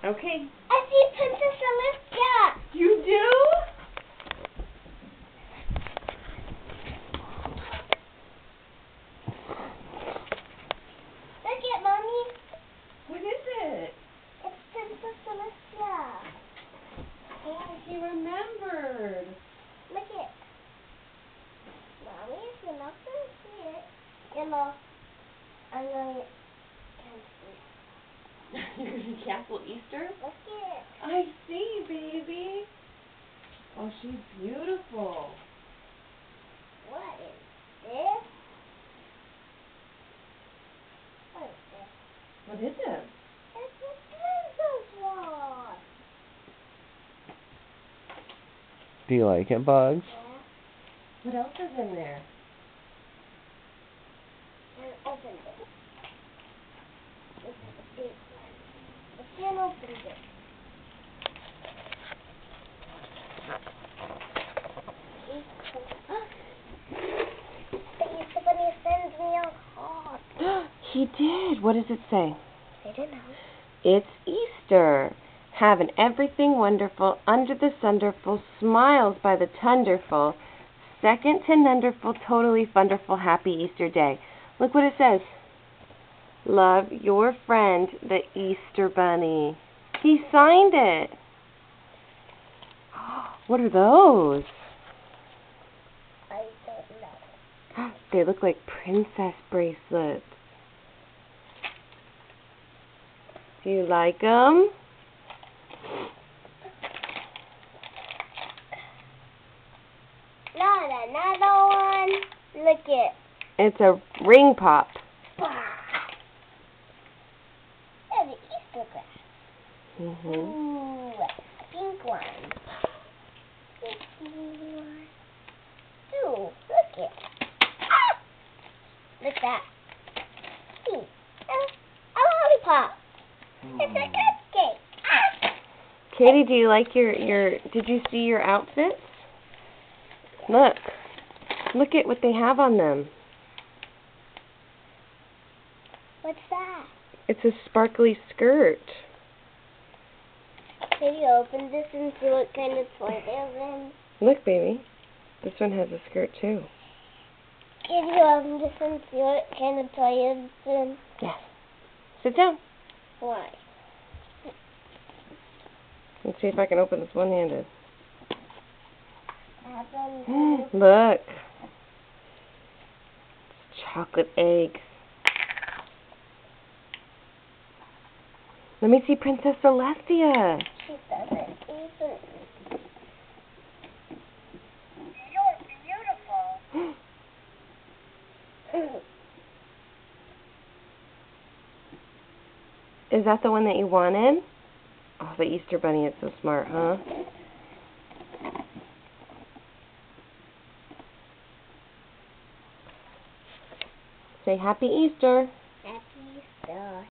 Okay. I see Princess Celestia. You do? Look it, Mommy. What is it? It's Princess Celestia. Oh, he remembered. Look it. Mommy, if you're not going to see it, I'm going to cancel. You're going to cancel Easter? Look it. I see, baby. Oh, she's beautiful. What is this? What is this? What is it? It's a princess watch. Do you like it, Bugs? Yeah. What else is in there? And open this. This is the big one. I can't open this. The Easter Bunny sends me a card. He did. What does it say? I don't know. It's Easter. Having everything wonderful under the sunderful, smiles by the tunderful, second to nonderful, totally funderful, happy Easter day. Look what it says. Love your friend, the Easter Bunny. He signed it. What are those? I don't know. They look like princess bracelets. Do you like them? Not another one. Look it. It's a ring pop. There's an Easter grass. Mm-hmm. Ooh, a pink one. Pink one. Ooh, look it. Ah! Look at that. See, a lollipop. It's a cupcake. Ah! Katie, do you like your did you see your outfits? Look. Look at what they have on them. What's that? It's a sparkly skirt. Can you open this and see what kind of toy there's in? Look, baby. This one has a skirt too. Can you open this and see what kind of toy it's in? Yes. Sit down. Why? Let's see if I can open this one-handed. Happen. Look. It's chocolate eggs. Let me see Princess Celestia. She doesn't even. You're beautiful. Is that the one that you wanted? Oh, the Easter Bunny is so smart, huh? Say Happy Easter. Happy Easter.